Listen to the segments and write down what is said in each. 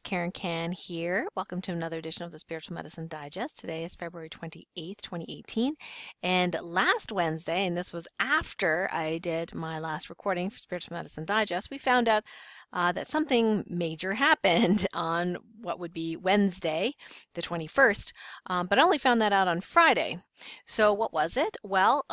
Karen Can here. Welcome to another edition of the Spiritual Medicine Digest. Today is February 28th, 2018. And last Wednesday, and this was after I did my last recording for Spiritual Medicine Digest, we found out that something major happened on what would be Wednesday, the 21st, but I only found that out on Friday. So what was it? Well,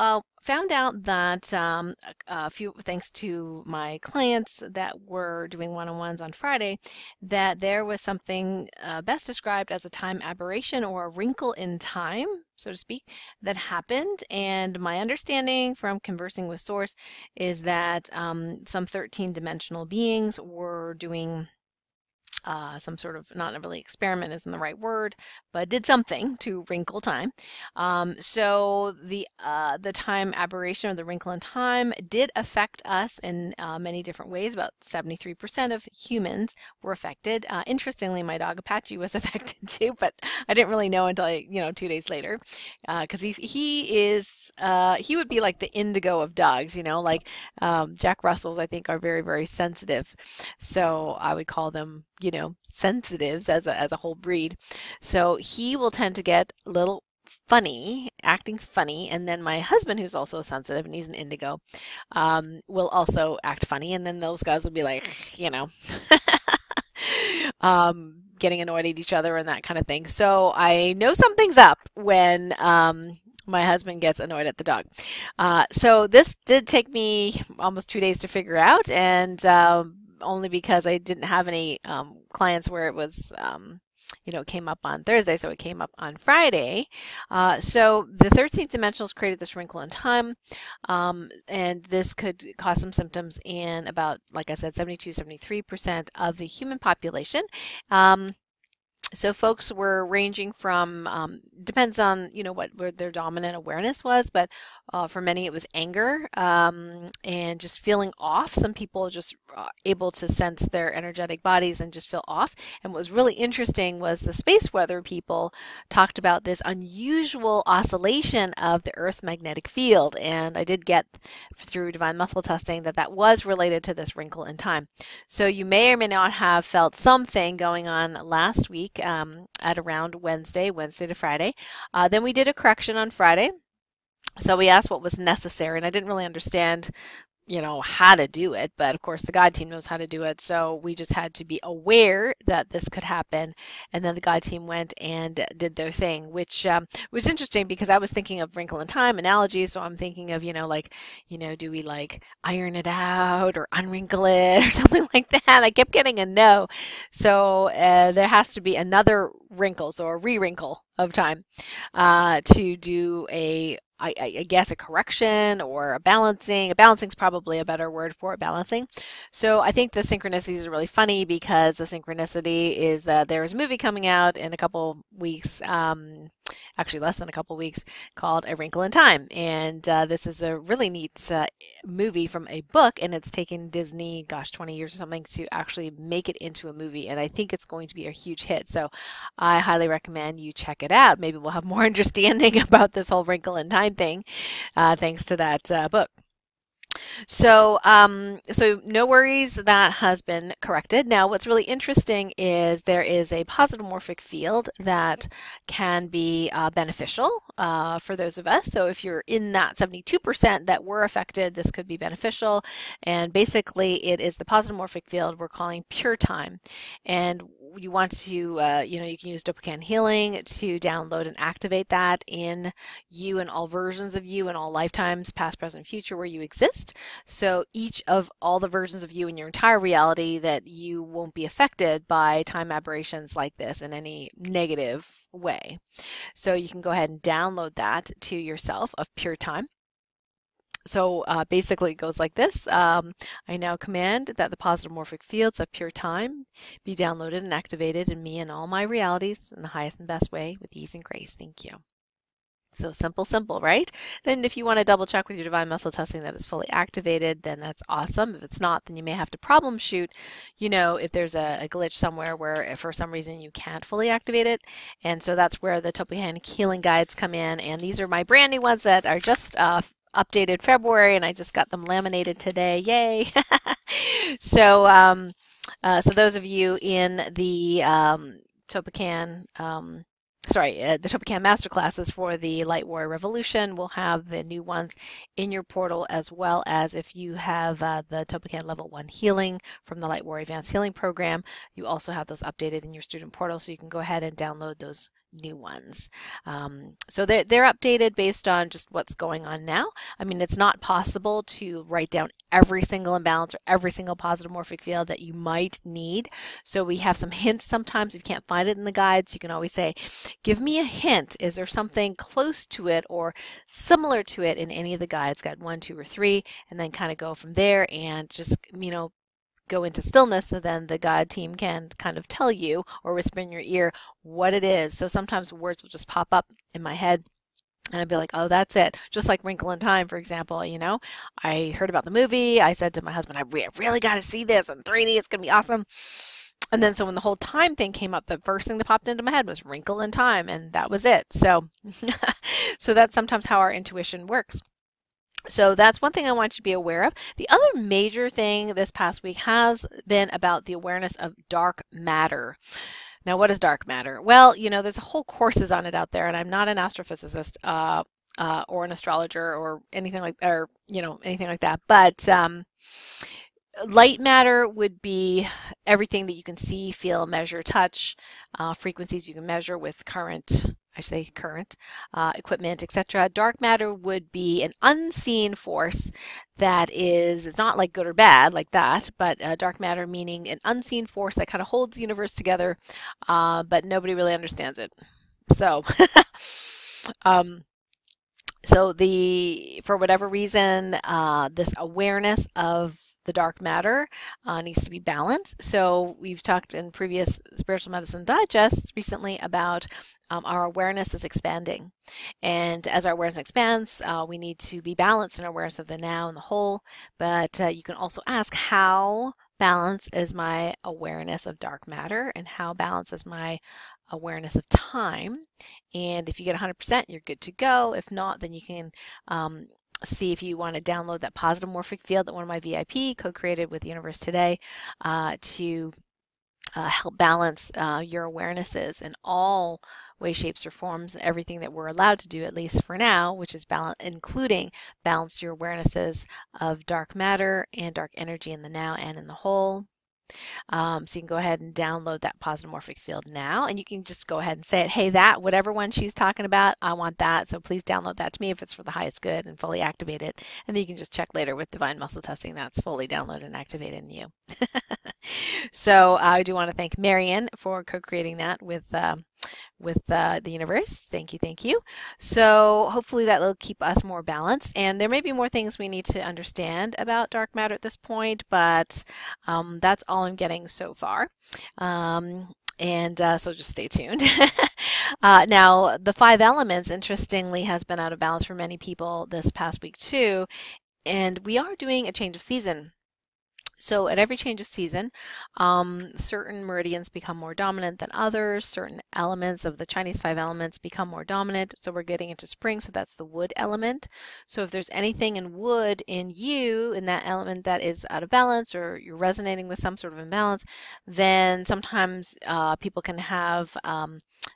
found out that a few thanks to my clients that were doing one-on-ones on Friday, that there was something best described as a time aberration or a wrinkle in time, so to speak, that happened. And my understanding from conversing with Source is that some 13-dimensional beings were doing some sort of, not really experiment isn't the right word, but did something to wrinkle time. So the time aberration or the wrinkle in time did affect us in many different ways. About 73% of humans were affected. Interestingly, my dog Apache was affected too, but I didn't really know until 2 days later, because he would be like the indigo of dogs. Like Jack Russells, I think, are very, very sensitive. So I would call them sensitives as a whole breed. So he will tend to get a little funny, acting funny, and then my husband, who's also sensitive and he's an indigo, will also act funny, and then those guys will be like, getting annoyed at each other and that kind of thing. So I know something's up when my husband gets annoyed at the dog. So this did take me almost 2 days to figure out, and only because I didn't have any clients where it was, it came up on Thursday, so it came up on Friday. So the 13th dimensionals created this wrinkle in time, and this could cause some symptoms in about, like I said, 72-73% of the human population. So folks were ranging from, depends on, what their dominant awareness was, but for many it was anger and just feeling off. Some people just able to sense their energetic bodies and just feel off. And what was really interesting was the space weather people talked about this unusual oscillation of the Earth's magnetic field. And I did get through divine muscle testing that was related to this wrinkle in time. So you may or may not have felt something going on last week at around Wednesday to Friday. Then we did a correction on Friday. So we asked what was necessary, and I didn't really understand how to do it, but of course the God team knows how to do it. So we just had to be aware that this could happen, and then the God team went and did their thing, which was interesting because I was thinking of wrinkle in time analogies. So I'm thinking of do we like iron it out or unwrinkle it or something like that? I kept getting a no. So there has to be another wrinkle, so a re-wrinkle of time to do I guess a correction or a balancing. A balancing is probably a better word for it, balancing. So I think the synchronicities are really funny because the synchronicity is that there is a movie coming out in a couple weeks, actually less than a couple weeks, called A Wrinkle in Time. And this is a really neat movie from a book, and it's taken Disney, 20 years or something to actually make it into a movie. And I think it's going to be a huge hit. So I highly recommend you check it out. Maybe we'll have more understanding about this whole Wrinkle in Time thing, thanks to that book. So, so no worries, that has been corrected. Now, what's really interesting is there is a positive morphic field that can be beneficial for those of us. So if you're in that 72% that were affected, this could be beneficial. And basically, it is the positive morphic field we're calling pure time. And you want to, you can use Dopacan Healing to download and activate that in you and all versions of you and all lifetimes, past, present, future, where you exist. So each of all the versions of you in your entire reality, that you won't be affected by time aberrations like this in any negative way. So you can go ahead and download that to yourself of pure time. So basically it goes like this. I now command that the positive morphic fields of pure time be downloaded and activated in me and all my realities in the highest and best way with ease and grace. Thank you. So simple, right? Then if you want to double check with your divine muscle testing that it's fully activated, then that's awesome. If it's not, then you may have to problem shoot, if there's a glitch somewhere where if for some reason you can't fully activate it. And so that's where the Topihan healing guides come in. And these are my brand new ones that are just updated February, and I just got them laminated today. Yay! So So those of you in the Topocan, the Topocan masterclasses for the Light Warrior Revolution will have the new ones in your portal, as well as if you have the Topocan Level 1 Healing from the Light Warrior Advanced Healing Program, you also have those updated in your student portal, so you can go ahead and download those new ones. So they're updated based on just what's going on now. I mean, it's not possible to write down every single imbalance or every single positive morphic field that you might need. So we have some hints sometimes. If you can't find it in the guides, you can always say, give me a hint. Is there something close to it or similar to it in any of the guides, guide 1, 2, or 3, and then kind of go from there and just, go into stillness, so then the guide team can kind of tell you or whisper in your ear what it is. So sometimes words will just pop up in my head and I'd be like, oh, that's it. Just like Wrinkle in Time, for example, I heard about the movie. I said to my husband, I really got to see this in 3D. It's going to be awesome. And then so when the whole time thing came up, the first thing that popped into my head was Wrinkle in Time, and that was it. So, so that's sometimes how our intuition works. So that's one thing I want you to be aware of. The other major thing this past week has been about the awareness of dark matter. Now, what is dark matter? Well, there's whole courses on it out there, and I'm not an astrophysicist or an astrologer or anything like that. But light matter would be everything that you can see, feel, measure, touch, frequencies you can measure with current equipment, etc. Dark matter would be an unseen force that it's not like good or bad like that, but dark matter meaning an unseen force that kind of holds the universe together, but nobody really understands it. So, for whatever reason, this awareness of the dark matter needs to be balanced. So we've talked in previous Spiritual Medicine Digests recently about our awareness is expanding. And as our awareness expands, we need to be balanced in our awareness of the now and the whole. But you can also ask, how balanced is my awareness of dark matter, and how balanced is my awareness of time? And if you get 100%, you're good to go. If not, then you can see if you want to download that positive morphic field that one of my VIP co-created with the universe today to help balance your awarenesses in all ways, shapes, or forms, everything that we're allowed to do, at least for now, which is including balance your awarenesses of dark matter and dark energy in the now and in the whole. So you can go ahead and download that positive morphic field now, and you can just go ahead and say it, hey, whatever one she's talking about, I want that, so please download that to me if it's for the highest good, and fully activate it. And then you can just check later with Divine Muscle Testing that's fully downloaded and activated in you. So I do want to thank Marian for co-creating that with the universe. Thank you, thank you. So hopefully that will keep us more balanced. And there may be more things we need to understand about dark matter at this point, but that's all I'm getting so far. So just stay tuned. Now, the 5 elements, interestingly, has been out of balance for many people this past week too. And we are doing a change of season. So at every change of season, certain meridians become more dominant than others. Certain elements of the Chinese 5 elements become more dominant. So we're getting into spring, so that's the wood element. So if there's anything in wood in you, in that element that is out of balance, or you're resonating with some sort of imbalance, then sometimes people can have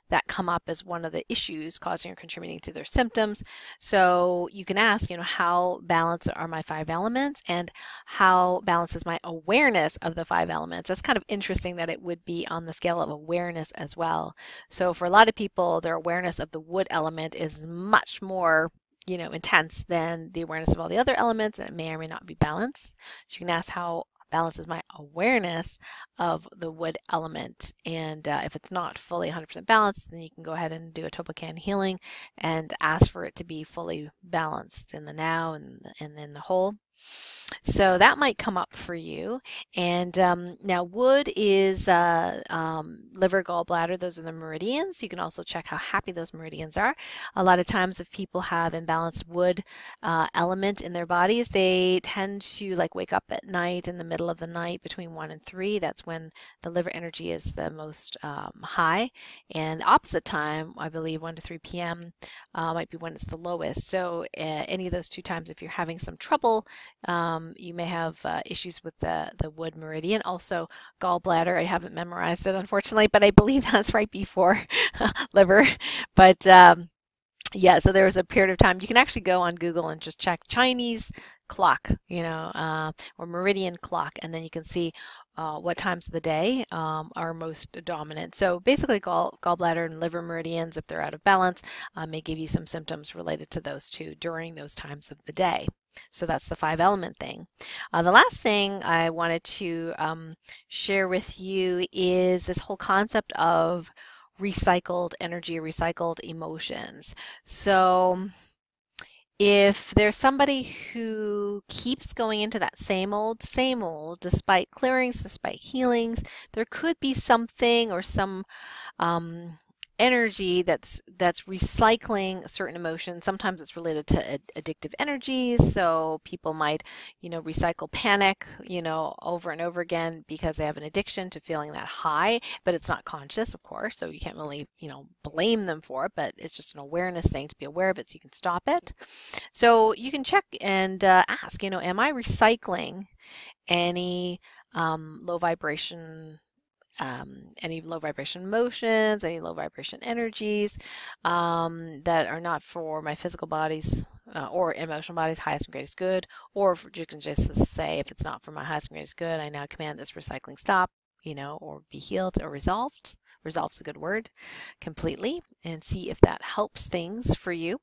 that come up as one of the issues causing or contributing to their symptoms. So you can ask, how balanced are my 5 elements, and how balanced is my awareness of the 5 elements? That's kind of interesting that it would be on the scale of awareness as well. So for a lot of people, their awareness of the wood element is much more intense than the awareness of all the other elements, and it may or may not be balanced. So you can ask, how balanced is my awareness of the wood element? And if it's not fully 100% balanced, then you can go ahead and do a Topocan healing and ask for it to be fully balanced in the now and in the whole. So that might come up for you. And now wood is liver, gallbladder. Those are the meridians. You can also check how happy those meridians are. A lot of times if people have imbalanced wood element in their bodies, they tend to wake up at night, in the middle of the night between 1 and 3. That's when the liver energy is the most high. And the opposite time, I believe 1 to 3 p.m. Might be when it's the lowest. So any of those 2 times, if you're having some trouble You may have issues with the wood meridian. Also, gallbladder. I haven't memorized it, unfortunately, but I believe that's right before liver. But yeah, so there was a period of time you can actually go on Google and just check Chinese clock, or meridian clock, and then you can see what times of the day are most dominant. So basically, gallbladder and liver meridians, if they're out of balance, may give you some symptoms related to those two during those times of the day. So that's the 5-element thing. The last thing I wanted to share with you is this whole concept of recycled energy, recycled emotions. So if there's somebody who keeps going into that same old, despite clearings, despite healings, there could be something or some energy that's recycling certain emotions. Sometimes it's related to addictive energies, so people might recycle panic over and over again because they have an addiction to feeling that high, but it's not conscious, of course, so you can't really blame them for it, but it's just an awareness thing to be aware of it so you can stop it. So you can check and ask, am I recycling any low vibration emotions, any low vibration energies that are not for my physical bodies or emotional bodies, highest and greatest good, or you can just say, if it's not for my highest and greatest good, I now command this recycling stop, or be healed or resolved. Resolved's a good word, completely, and see if that helps things for you.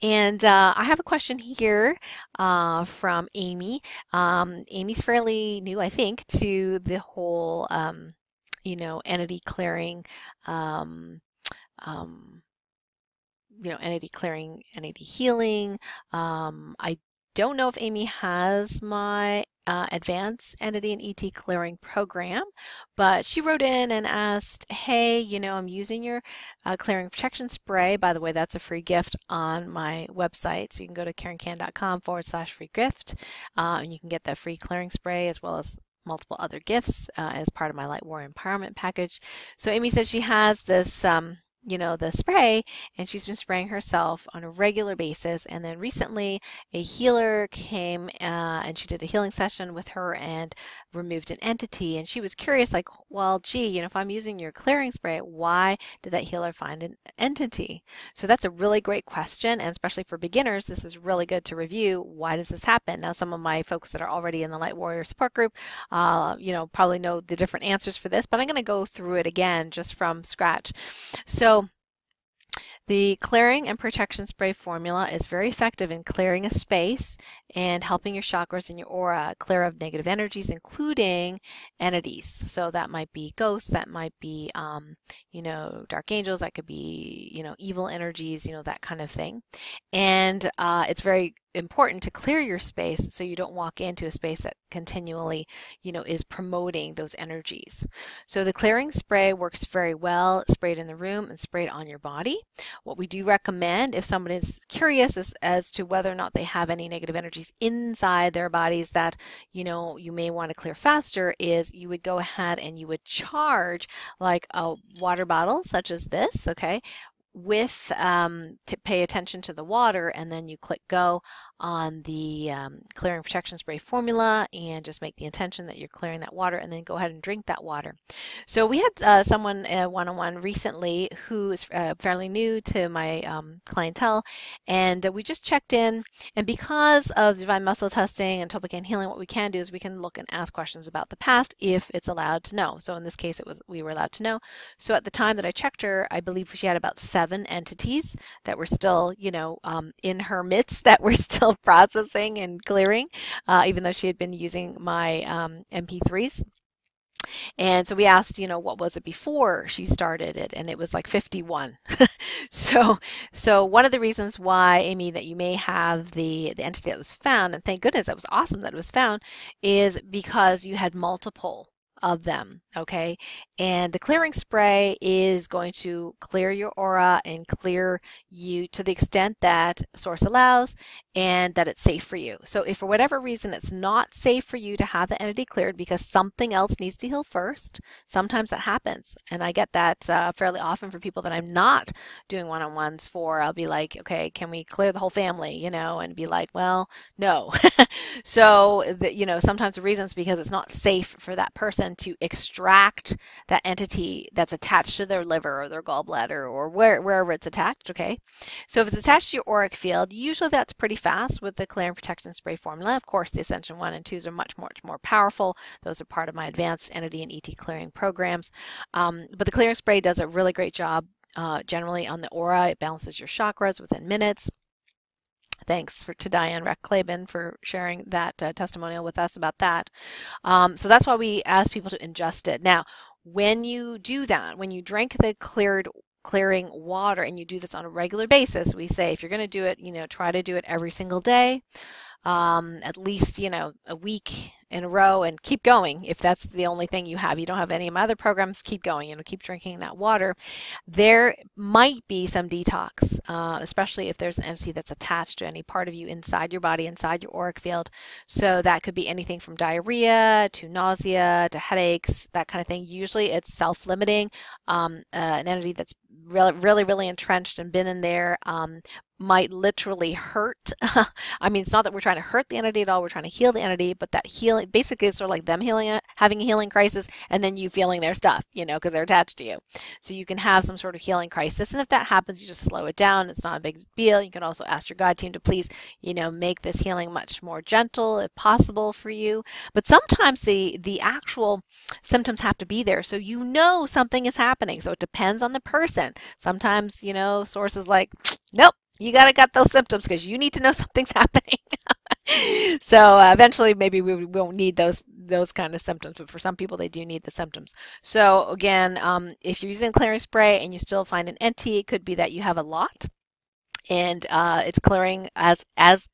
And I have a question here from Amy. Amy's fairly new, I think, to the whole, entity clearing, entity healing. I don't know if Amy has my advanced entity and ET clearing program, but she wrote in and asked, hey, I'm using your clearing protection spray. By the way, that's a free gift on my website, so you can go to karencan.com/free gift, and you can get that free clearing spray as well as multiple other gifts as part of my Light Warrior Empowerment package. So Amy says she has this the spray, and she's been spraying herself on a regular basis. And then recently a healer came and she did a healing session with her and removed an entity. And she was curious, like, well, gee, if I'm using your clearing spray, why did that healer find an entity? So that's a really great question. And especially for beginners, this is really good to review. Why does this happen? Now, some of my folks that are already in the Light Warrior support group, probably know the different answers for this, but I'm going to go through it again just from scratch. So the clearing and protection spray formula is very effective in clearing a space and helping your chakras and your aura clear of negative energies, including entities. So that might be ghosts, that might be, dark angels, that could be, evil energies, that kind of thing. And it's very important to clear your space so you don't walk into a space that continually, is promoting those energies. So the clearing spray works very well, sprayed in the room and sprayed on your body. What we do recommend, if someone is curious as to whether or not they have any negative energies inside their bodies that, you may want to clear faster, is you would go ahead and you would charge like a water bottle such as this, okay, with to pay attention to the water, and then you click go on the clearing protection spray formula and just make the intention that you're clearing that water, and then go ahead and drink that water. So we had someone one-on-one recently who is fairly new to my clientele, and we just checked in, and because of divine muscle testing and Topicane healing, what we can do is we can look and ask questions about the past if it's allowed to know. So in this case, we were allowed to know. So at the time that I checked her, I believe she had about 7 entities that were still, in her midst, that were still processing and clearing, even though she had been using my MP3s. And so we asked, what was it before she started it? And it was like 51. So one of the reasons why, Amy, that you may have the entity that was found, and thank goodness that was awesome that it was found, is because you had multiple of them, okay? And the clearing spray is going to clear your aura and clear you to the extent that source allows and that it's safe for you. So if for whatever reason it's not safe for you to have the entity cleared because something else needs to heal first, sometimes that happens. And I get that fairly often for people that I'm not doing one-on-ones for. I'll be like, okay, can we clear the whole family, and be like, well, no. So, sometimes the reason is because it's not safe for that person to extract that entity that's attached to their liver or their gallbladder or wherever it's attached, okay? So if it's attached to your auric field, usually that's pretty fast with the Clear and Protection Spray formula. Of course, the Ascension 1 and 2s are much, much more powerful. Those are part of my advanced entity and ET clearing programs. But the clearing spray does a really great job generally on the aura. It balances your chakras within minutes. Thanks to Diane Reck-Claben for sharing that testimonial with us about that. So that's why we ask people to ingest it. Now, when you do that, when you drink the clearing water and you do this on a regular basis, we say if you're going to do it, try to do it every single day, at least, a week in a row, and keep going. If that's the only thing you have, you don't have any of my other programs, keep going, keep drinking that water. There might be some detox, especially if there's an entity that's attached to any part of you inside your body, inside your auric field. So that could be anything from diarrhea to nausea to headaches, that kind of thing. Usually it's self-limiting. An entity that's really, really entrenched and been in there might literally hurt. I mean, it's not that we're trying to hurt the entity at all. We're trying to heal the entity, but that healing, basically it's sort of like them healing it, having a healing crisis, and then you feeling their stuff, because they're attached to you. So you can have some sort of healing crisis. And if that happens, you just slow it down. It's not a big deal. You can also ask your God team to please, make this healing much more gentle if possible for you. But sometimes the actual symptoms have to be there. So something is happening. So it depends on the person. Sometimes, source is like, nope. You got to get those symptoms because you need to know something's happening. So eventually maybe we won't need those kind of symptoms, but for some people they do need the symptoms. So again, if you're using clearing spray and you still find an entity, it could be that you have a lot. And it's clearing as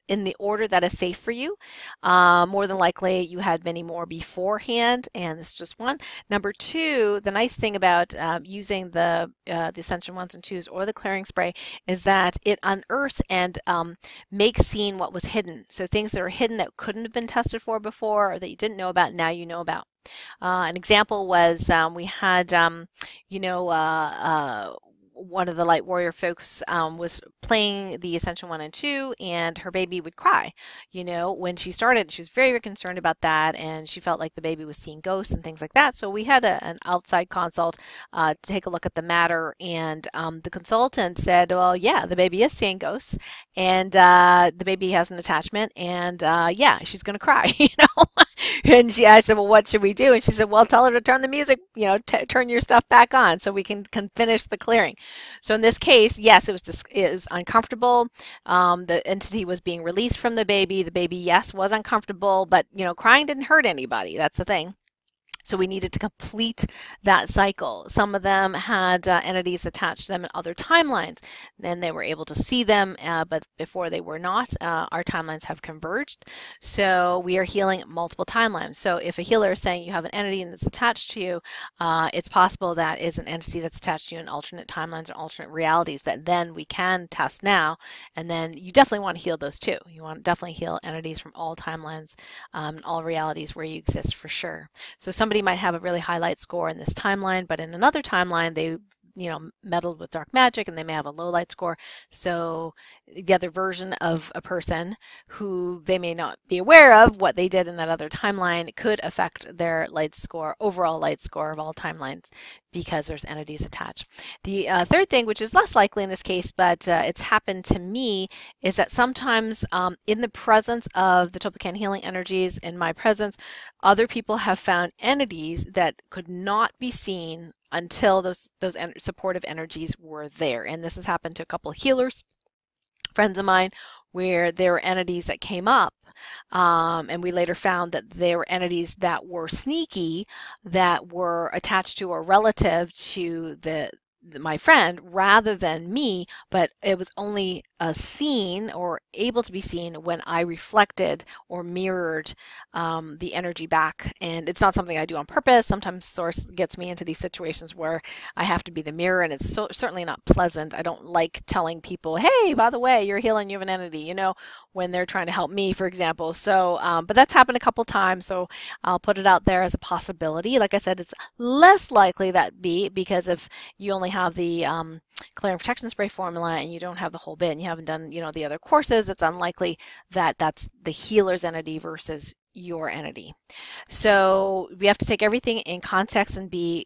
in the order that is safe for you. More than likely, you had many more beforehand, and this is just one. Number two, the nice thing about using the Ascension 1s and 2s or the clearing spray is that it unearths and makes seen what was hidden. So things that are hidden that couldn't have been tested for before or that you didn't know about, now you know about. An example was we had, one of the Light Warrior folks was playing the Ascension 1 and 2, and her baby would cry. When she started, she was very, very concerned about that, and she felt like the baby was seeing ghosts and things like that. So we had an outside consult to take a look at the matter, and the consultant said, well, yeah, the baby is seeing ghosts, and the baby has an attachment, and yeah, she's going to cry, And I said, well, what should we do? And she said, well, tell her to turn the music, turn your stuff back on so we can finish the clearing. So in this case, yes, it was uncomfortable. The entity was being released from the baby. The baby, yes, was uncomfortable, but crying didn't hurt anybody. That's the thing. So we needed to complete that cycle. Some of them had entities attached to them in other timelines. Then they were able to see them, but before they were not. Our timelines have converged. So we are healing multiple timelines. So if a healer is saying you have an entity and it's attached to you, it's possible that is an entity that's attached to you in alternate timelines or alternate realities that then we can test now. And then you definitely want to heal those too. You want to definitely heal entities from all timelines, all realities where you exist for sure. So somebody might have a really high light score in this timeline, but in another timeline they meddled with dark magic and they may have a low light score. So the other version of a person who they may not be aware of what they did in that other timeline could affect their light score, overall light score of all timelines, because there's entities attached. The third thing, which is less likely in this case, but it's happened to me, is that sometimes in the presence of the Topocana healing energies, in my presence, other people have found entities that could not be seen until those supportive energies were there. And this has happened to a couple of healers, friends of mine, where there were entities that came up, and we later found that they were entities that were sneaky, that were attached to or relative to my friend rather than me, but it was only seen or able to be seen when I reflected or mirrored the energy back. And it's not something I do on purpose. Sometimes Source gets me into these situations where I have to be the mirror, and it's certainly not pleasant. I don't like telling people, hey, by the way, you're healing, you have an entity, when they're trying to help me, for example. So, but that's happened a couple times, so I'll put it out there as a possibility. Like I said, it's less likely that be because if you only have the clearing protection spray formula and you don't have the whole bit and you haven't done, the other courses, it's unlikely that that's the healer's entity versus your entity. So we have to take everything in context and be,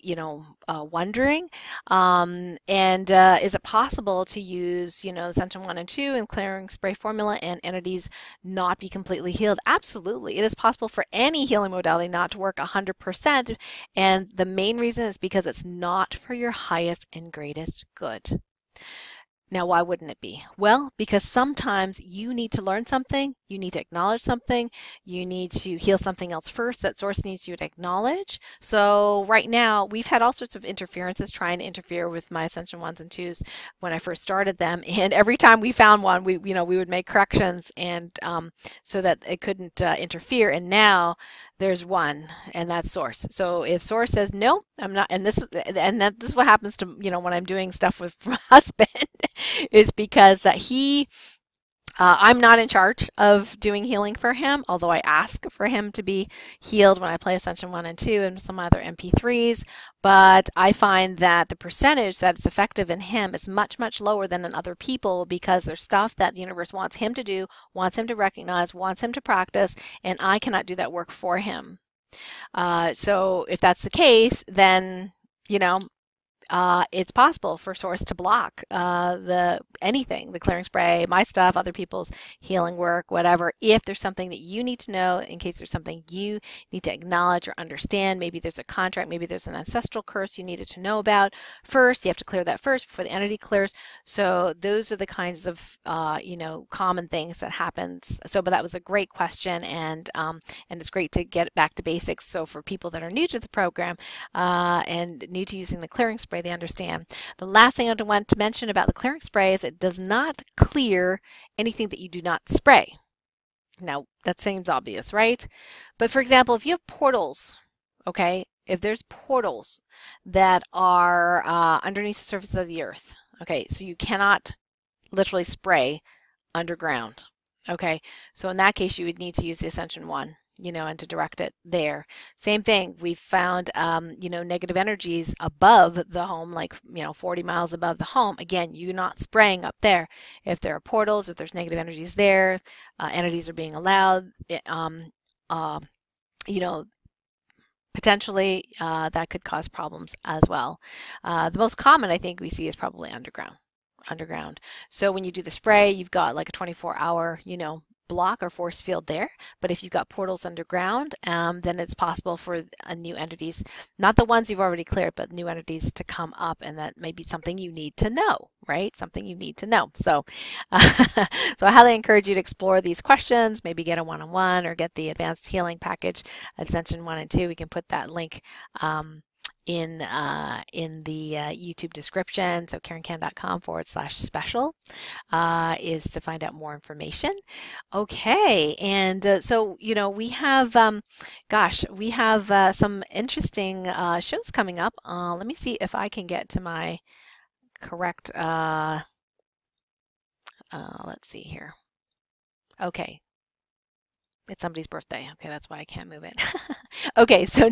wondering, is it possible to use, Ascension 1 and 2 and clearing spray formula and entities not be completely healed? Absolutely. It is possible for any healing modality not to work 100%. And the main reason is because it's not for your highest and greatest good. Now, why wouldn't it be? Well, because sometimes you need to learn something, you need to acknowledge something, you need to heal something else first that Source needs you to acknowledge. So right now, we've had all sorts of interferences trying to interfere with my Ascension 1s and 2s when I first started them. And every time we found one, we would make corrections and so that it couldn't interfere. And now there's one, and that's Source. So if Source says, no, I'm not, and this is what happens to, when I'm doing stuff with my husband, is because I'm not in charge of doing healing for him, although I ask for him to be healed when I play Ascension 1 and 2 and some other MP3s. But I find that the percentage that it's effective in him is much, much lower than in other people because there's stuff that the universe wants him to do, wants him to recognize, wants him to practice, and I cannot do that work for him. So if that's the case, then, it's possible for Source to block anything, the clearing spray, my stuff, other people's healing work, whatever, if there's something that you need to know, in case there's something you need to acknowledge or understand. Maybe there's a contract, maybe there's an ancestral curse you needed to know about first. You have to clear that first before the entity clears. So those are the kinds of common things that happens. So, but that was a great question, and it's great to get back to basics. So for people that are new to the program and new to using the clearing spray, they understand. The last thing I want to mention about the clearing spray is it does not clear anything that you do not spray. Now, that seems obvious, right? But for example, if you have portals, okay, if there's portals that are underneath the surface of the earth, okay, so you cannot literally spray underground, okay? So in that case, you would need to use the Ascension 1. And to direct it there. Same thing, we've found, negative energies above the home, like, 40 miles above the home. Again, you're not spraying up there. If there are portals, if there's negative energies there, entities are being allowed, potentially that could cause problems as well. The most common, I think, we see is probably underground. So when you do the spray, you've got like a 24-hour, block or force field there. But if you've got portals underground, then it's possible for new entities, not the ones you've already cleared, but new entities to come up, and that may be something you need to know, right? Something you need to know. So, so I highly encourage you to explore these questions, maybe get a one-on-one or get the advanced healing package, Ascension 1 and 2. We can put that link in the YouTube description. So KarenCan.com/special is to find out more information. Okay, and so we have we have some interesting shows coming up. Let me see if I can get to my correct let's see here. Okay, it's somebody's birthday. Okay, that's why I can't move it. Okay, so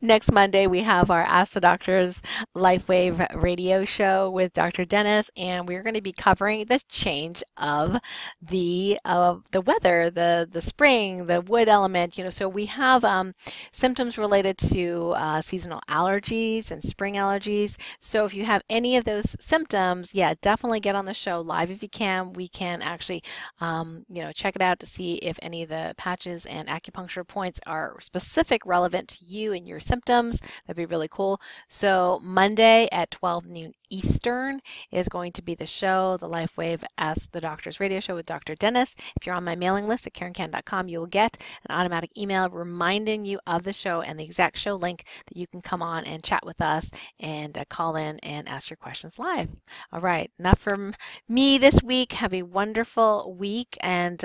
next Monday we have our Ask the Doctors LifeWave radio show with Dr. Dennis, and we're going to be covering the change of the weather, the spring, the wood element. So we have symptoms related to seasonal allergies and spring allergies. So if you have any of those symptoms, yeah, definitely get on the show live if you can. We can actually check it out to see if any of the the patches and acupuncture points are specific relevant to you and your symptoms. That'd be really cool. So Monday at 12 noon Eastern is going to be the show, the LifeWave Ask the Doctors radio show with Dr. Dennis. If you're on my mailing list at KarenCan.com, you will get an automatic email reminding you of the show and the exact show link that you can come on and chat with us and call in and ask your questions live. All right, enough from me this week. Have a wonderful week and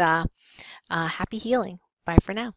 happy healing. Bye for now.